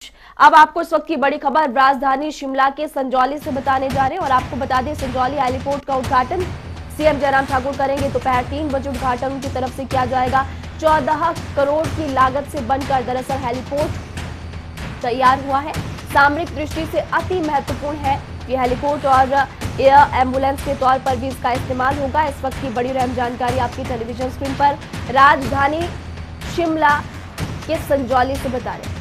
अब आपको इस वक्त की बड़ी खबर राजधानी शिमला के संजौली से बताने जा रहे हैं और आपको बता दें संजौली हेलीपोर्ट का उद्घाटन सीएम जयराम ठाकुर करेंगे। दोपहर 3 बजे उद्घाटन उनकी तरफ से किया जाएगा। 14 करोड़ की लागत से बनकर दरअसल हेलीपोर्ट तैयार हुआ है। सामरिक दृष्टि से अति महत्वपूर्ण है ये हेलीपोर्ट और एयर एम्बुलेंस के तौर पर भी इसका इस्तेमाल होगा। इस वक्त की बड़ी अहम जानकारी आपकी टेलीविजन स्क्रीन पर राजधानी शिमला के संजौली से बता रहे हैं।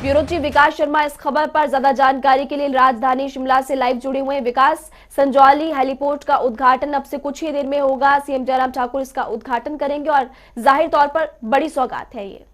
ब्यूरो चीफ विकास शर्मा इस खबर पर ज्यादा जानकारी के लिए राजधानी शिमला से लाइव जुड़े हुए हैं। विकास, संजौली हेलीपोर्ट का उद्घाटन अब से कुछ ही देर में होगा। सीएम जयराम ठाकुर इसका उद्घाटन करेंगे और जाहिर तौर पर बड़ी सौगात है ये।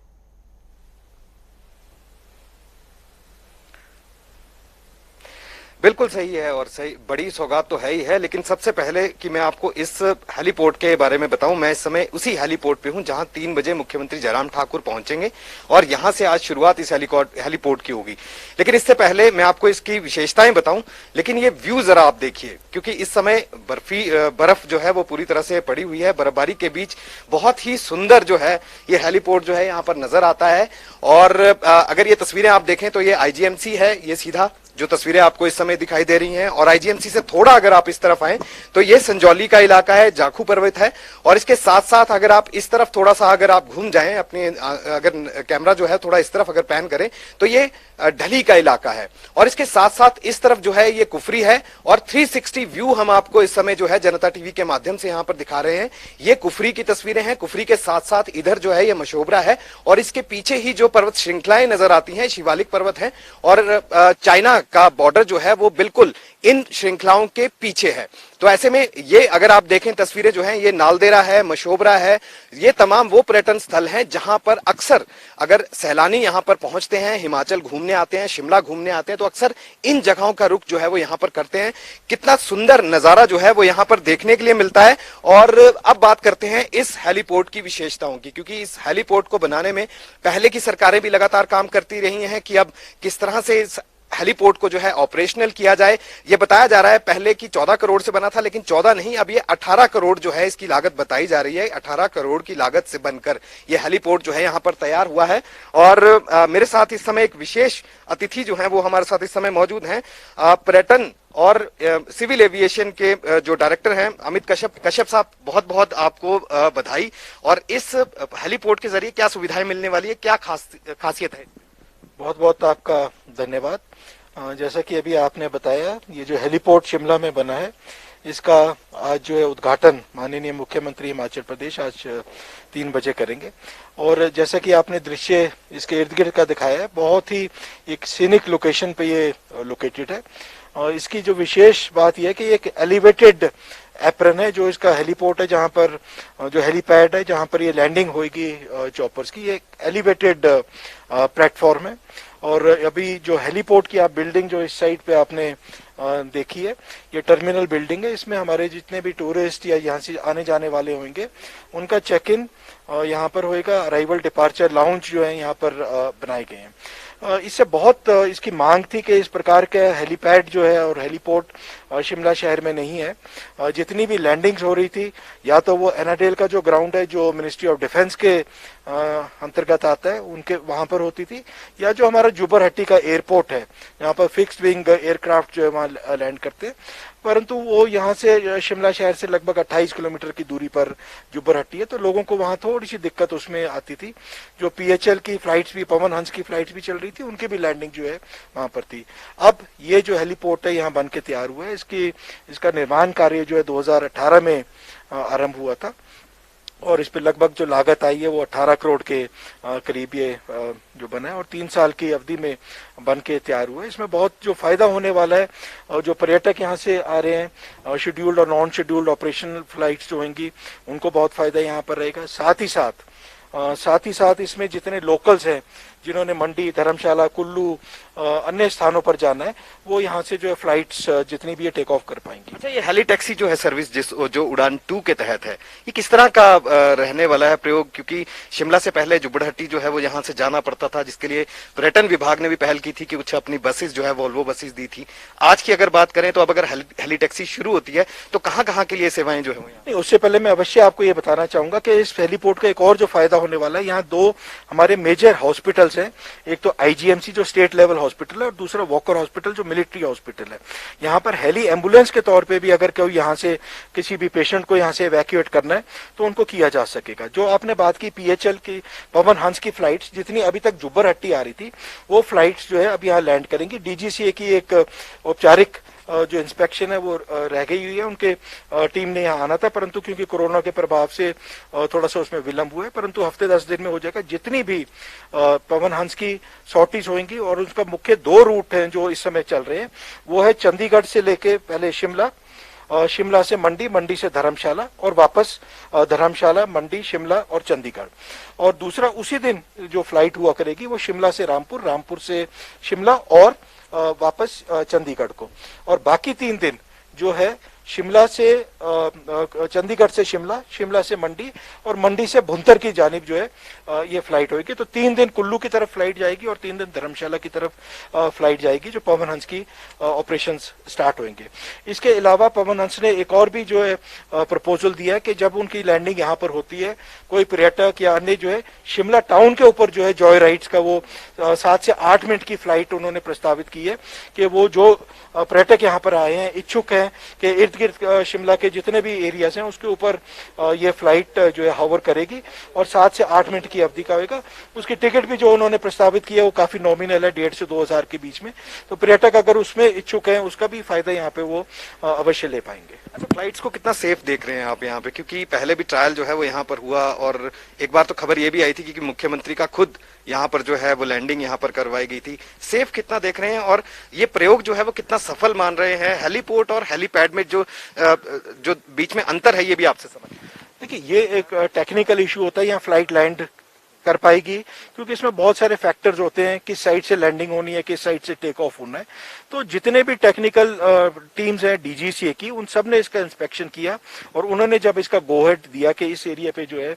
बिल्कुल सही है और सही बड़ी सौगात तो है ही है, लेकिन सबसे पहले कि मैं आपको इस हेलीपोर्ट के बारे में बताऊं, मैं इस समय उसी हेलीपोर्ट पे हूं जहां 3 बजे मुख्यमंत्री जयराम ठाकुर पहुंचेंगे और यहां से आज शुरुआत इस हेलीपोर्ट की होगी। लेकिन इससे पहले मैं आपको इसकी विशेषताएं बताऊं, लेकिन ये व्यू जरा आप देखिए, क्योंकि इस समय बर्फ जो है वो पूरी तरह से पड़ी हुई है। बर्फबारी के बीच बहुत ही सुंदर जो है ये हेलीपोर्ट जो है यहाँ पर नजर आता है। और अगर ये तस्वीरें आप देखें तो ये आईजीएमसी है, ये सीधा जो तस्वीरें आपको इस समय दिखाई दे रही हैं। और आईजीएमसी से थोड़ा अगर आप इस तरफ आए तो ये संजौली का इलाका है, जाखू पर्वत है। और इसके साथ साथ अगर आप इस तरफ थोड़ा सा अगर आप घूम जाएं, अपने अगर कैमरा जो है थोड़ा इस तरफ अगर पैन करें तो ये ढली का इलाका है। और इसके साथ साथ इस तरफ जो है ये कुफरी है। और 360 व्यू हम आपको इस समय जो है जनता टीवी के माध्यम से यहाँ पर दिखा रहे हैं। ये कुफरी की तस्वीरें हैं। कुफरी के साथ साथ इधर जो है ये मशोबरा है और इसके पीछे ही जो पर्वत श्रृंखलाएं नजर आती हैं शिवालिक पर्वत है। और चाइना का बॉर्डर जो है वो बिल्कुल इन श्रृंखलाओं के पीछे है। तो ऐसे में ये अगर आप देखें तस्वीरें जो हैं, ये नालदेहरा है, मशोबरा है, ये तमाम वो पर्यटन स्थल हैं जहां पर अक्सर अगर सैलानी यहां पर पहुंचते हैं, हिमाचल घूमने आते हैं, शिमला घूमने आते हैं, तो अक्सर इन जगहों का रुख जो है वो यहां पर करते हैं। कितना सुंदर नजारा जो है वो यहां पर देखने के लिए मिलता है। और अब बात करते हैं इस हेलीपोर्ट की विशेषताओं की, क्योंकि इस हेलीपोर्ट को बनाने में पहले की सरकारें भी लगातार काम करती रही हैं कि अब किस तरह से इस हेलीपोर्ट को जो है ऑपरेशनल किया जाए। ये बताया जा रहा है पहले कि 14 करोड़ से बना था, लेकिन 14 नहीं, अब ये 18 करोड़ जो है इसकी लागत बताई जा रही है। 18 करोड़ की लागत से बनकर ये हेलीपोर्ट जो है यहाँ पर तैयार हुआ है। और मेरे साथ इस समय एक विशेष अतिथि जो है वो हमारे साथ इस समय मौजूद हैं। पर्यटन और सिविल एविएशन के जो डायरेक्टर हैं अमित कश्यप साहब, बहुत बहुत आपको बधाई। और इस हेलीपोर्ट के जरिए क्या सुविधाएं मिलने वाली है, क्या खासियत है? बहुत बहुत आपका धन्यवाद। जैसा कि अभी आपने बताया, ये जो हेलीपोर्ट शिमला में बना है, इसका आज जो है उद्घाटन माननीय मुख्यमंत्री हिमाचल प्रदेश आज 3 बजे करेंगे। और जैसा कि आपने दृश्य इसके इर्द गिर्द का दिखाया है, बहुत ही एक सीनिक लोकेशन पे ये लोकेटेड है। और इसकी जो विशेष बात यह है कि एक एलिवेटेड एप्रन है जो इसका हेलीपोर्ट है, जहां पर जो हेलीपैड है जहां पर ये लैंडिंग होगी चॉपर्स की, ये एलिवेटेड प्लेटफॉर्म है। और अभी जो हेलीपोर्ट की आप बिल्डिंग जो इस साइड पे आपने देखी है, ये टर्मिनल बिल्डिंग है। इसमें हमारे जितने भी टूरिस्ट या यहाँ से आने जाने वाले होंगे उनका चेक इन यहाँ पर होएगा। अराइवल डिपार्चर लाउंज जो है यहाँ पर बनाए गए हैं। इससे बहुत इसकी मांग थी कि इस प्रकार के हेलीपैड जो है और हेलीपोर्ट शिमला शहर में नहीं है। जितनी भी लैंडिंग्स हो रही थी, या तो वो एनाडेल का जो ग्राउंड है जो मिनिस्ट्री ऑफ डिफेंस के अंतर्गत आता है उनके वहां पर होती थी, या जो हमारा जुब्बरहट्टी का एयरपोर्ट है यहाँ पर फिक्स्ड विंग एयरक्राफ्ट जो है वहाँ लैंड करते हैं। परंतु वो यहाँ से शिमला शहर से लगभग 28 किलोमीटर की दूरी पर जुब्बरहट्टी है, तो लोगों को वहाँ थोड़ी सी दिक्कत उसमें आती थी। जो पीएचएल की फ्लाइट्स भी, पवन हंस की फ्लाइट्स भी चल रही थी, उनकी भी लैंडिंग जो है वहाँ पर थी। अब ये जो हेलीपोर्ट है यहाँ बन के तैयार हुआ है। इसका निर्माण कार्य जो है 2018 में आरंभ हुआ था और इस पे लगभग जो लागत आई है वो 18 करोड़ के करीब ये जो बना है और 3 साल की अवधि में बन के तैयार हुआ है। इसमें बहुत जो फायदा होने वाला है, और जो पर्यटक यहाँ से आ रहे हैं, शेड्यूल्ड और नॉन शेड्यूल्ड ऑपरेशनल फ्लाइट्स जो होंगी उनको बहुत फायदा यहाँ पर रहेगा। साथ ही साथ इसमें जितने लोकल्स हैं जिन्होंने मंडी, धर्मशाला, कुल्लू, अन्य स्थानों पर जाना है, वो यहाँ से जो है फ्लाइट्स जितनी भी टेक ऑफ कर पाएंगी। अच्छा, ये हेली टैक्सी जो है सर्विस जो उड़ान 2 के तहत है, ये किस तरह का रहने वाला है प्रयोग? क्योंकि शिमला से पहले जुब्बड़हट्टी जो है वो यहाँ से जाना पड़ता था, जिसके लिए पर्यटन विभाग ने भी पहल की थी कि कुछ अपनी बसेस जो है वोल्वो बसेस दी थी। आज की अगर बात करें तो अब अगर हेली टैक्सी शुरू होती है तो कहाँ कहाँ के लिए सेवाएं जो है? उससे पहले मैं अवश्य आपको ये बताना चाहूंगा कि इस हेलीपोर्ट का एक और जो फायदा होने वाला है। यहाँ दो हमारे मेजर हॉस्पिटल्स हैं, एक तो आईजीएमसी जो स्टेट लेवल हॉस्पिटल है और दूसरा वॉकर हॉस्पिटल जो मिलिट्री हॉस्पिटल है। यहाँ पर हेली एम्बुलेंस के तौर पे भी अगर कोई यहाँ से किसी भी पेशेंट को यहाँ से इवैक्यूएट करना है तो उनको किया जा सकेगा। जो आपने बात की पीएचएल की, पवन हंस की फ्लाइट्स जितनी अभी तक जुब्बरहट्टी आ रही थी वो फ्लाइट्स जो है अब यहाँ लैंड करेंगी। डीजीसीए की एक औपचारिक जो इंस्पेक्शन है वो रह गई हुई है, उनके टीम ने यहाँ आना था, परंतु क्योंकि कोरोना के प्रभाव से थोड़ा सा उसमें विलंब हुआ है, परंतु हफ्ते 10 दिन में हो जाएगा। जितनी भी पवन हंस की सॉर्टीज होंगी और उसका मुख्य दो रूट हैं जो इस समय चल रहे हैं, वो है चंडीगढ़ से लेके पहले शिमला, शिमला से मंडी, मंडी से धर्मशाला और वापस धर्मशाला, मंडी, शिमला और चंडीगढ़। और दूसरा उसी दिन जो फ्लाइट हुआ करेगी वो शिमला से रामपुर, रामपुर से शिमला और वापस चंडीगढ़ को। और बाकी 3 दिन जो है शिमला से चंडीगढ़ से शिमला, शिमला से मंडी और मंडी से भुंतर की जानिब जो है ये फ्लाइट होगी। तो 3 दिन कुल्लू की तरफ फ्लाइट जाएगी और 3 दिन धर्मशाला की तरफ फ्लाइट जाएगी जो पवन हंस की ऑपरेशंस स्टार्ट होंगे। इसके अलावा पवन हंस ने एक और भी जो है प्रपोजल दिया है कि जब उनकी लैंडिंग यहाँ पर होती है, कोई पर्यटक या अन्य जो है शिमला टाउन के ऊपर जो है जॉय राइड्स का वो 7 से 8 मिनट की फ्लाइट उन्होंने प्रस्तावित की है कि वो जो पर्यटक यहाँ पर आए हैं, इच्छुक हैं कि इर्द गिर्द शिमला के जितने भी एरियाज हैं उसके ऊपर ये फ्लाइट जो है हावर करेगी और 7 से 8 मिनट की अवधि का होगा। उसकी टिकट भी जो उन्होंने प्रस्तावित किया वो काफी नॉमिनल है, 1,500 से 2,000 के बीच में। तो पर्यटक अगर उसमें इच्छुक हैं उसका भी फायदा यहाँ पे वो अवश्य ले पाएंगे। अच्छा, फ्लाइट्स को कितना सेफ देख रहे हैं आप यहाँ पे, क्योंकि पहले भी ट्रायल जो है वो यहाँ पर हुआ और एक बार तो खबर ये भी आई थी कि मुख्यमंत्री का खुद यहाँ पर जो है वो लैंडिंग यहाँ पर करवाई गई थी। सेफ कितना देख रहे हैं और ये प्रयोग जो है वो कितना सफल मान रहे हैं? हेलीपोर्ट और हेलीपैड में जो बीच में अंतर है ये भी आपसे समझ। देखिए, ये एक टेक्निकल इशू होता है, यहाँ फ्लाइट लैंड कर पाएगी क्योंकि इसमें बहुत सारे फैक्टर्स होते हैं, किस साइड से लैंडिंग होनी है, किस साइड से टेक ऑफ होना है। तो जितने भी टेक्निकल टीम्स हैं डीजीसीए की, उन सब ने इसका इंस्पेक्शन किया और उन्होंने जब इसका गो हेड दिया कि इस एरिया पे जो है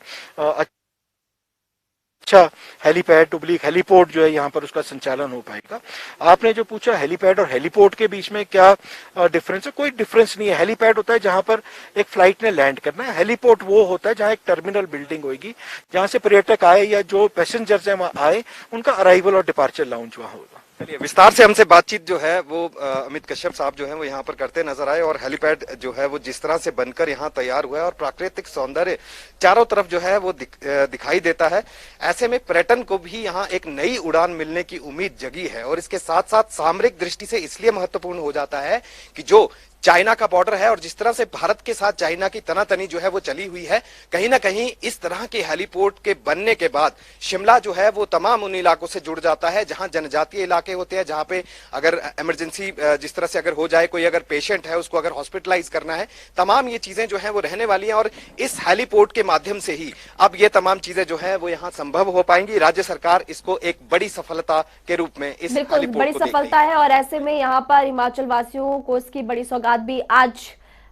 अच्छा हेलीपैड ओब्लिक हेलीपोर्ट जो है यहाँ पर उसका संचालन हो पाएगा। आपने जो पूछा हेलीपैड और हेलीपोर्ट के बीच में क्या डिफरेंस है, कोई डिफरेंस नहीं है। हेलीपैड होता है जहाँ पर एक फ्लाइट ने लैंड करना है, हेलीपोर्ट वो होता है जहाँ एक टर्मिनल बिल्डिंग होगी जहाँ से पर्यटक आए या जो पैसेंजर्स हैं वहाँ आए, उनका अराइवल और डिपार्चर लाउंज वहाँ होगा। चलिए, विस्तार से हमसे बातचीत जो है वो अमित कश्यप साहब जो है वो यहाँ पर करते नजर आए और हेलीपैड जो है वो जिस तरह से बनकर यहाँ तैयार हुआ है और प्राकृतिक सौंदर्य चारों तरफ जो है वो दिखाई देता है, ऐसे में पर्यटन को भी यहाँ एक नई उड़ान मिलने की उम्मीद जगी है। और इसके साथ साथ सामरिक दृष्टि से इसलिए महत्वपूर्ण हो जाता है कि जो चाइना का बॉर्डर है और जिस तरह से भारत के साथ चाइना की तनातनी जो है वो चली हुई है, कहीं ना कहीं इस तरह के हेलीपोर्ट के बनने के बाद शिमला जो है वो तमाम उन इलाकों से जुड़ जाता है जहां जनजातीय इलाके होते हैं, जहां पे अगर इमरजेंसी जिस तरह से अगर हो जाए, कोई अगर पेशेंट है उसको अगर हॉस्पिटलाइज करना है, तमाम ये चीजें जो है वो रहने वाली हैं। और इस हेलीपोर्ट के माध्यम से ही अब ये तमाम चीजें जो है वो यहाँ संभव हो पाएंगी। राज्य सरकार इसको एक बड़ी सफलता के रूप में इस बिल्कुल बड़ी सफलता है और ऐसे में यहाँ पर हिमाचल वासियों को इसकी बड़ी सौगात भी आज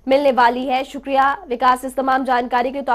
मिलने वाली है। शुक्रिया विकास इस तमाम जानकारी के लिए। तो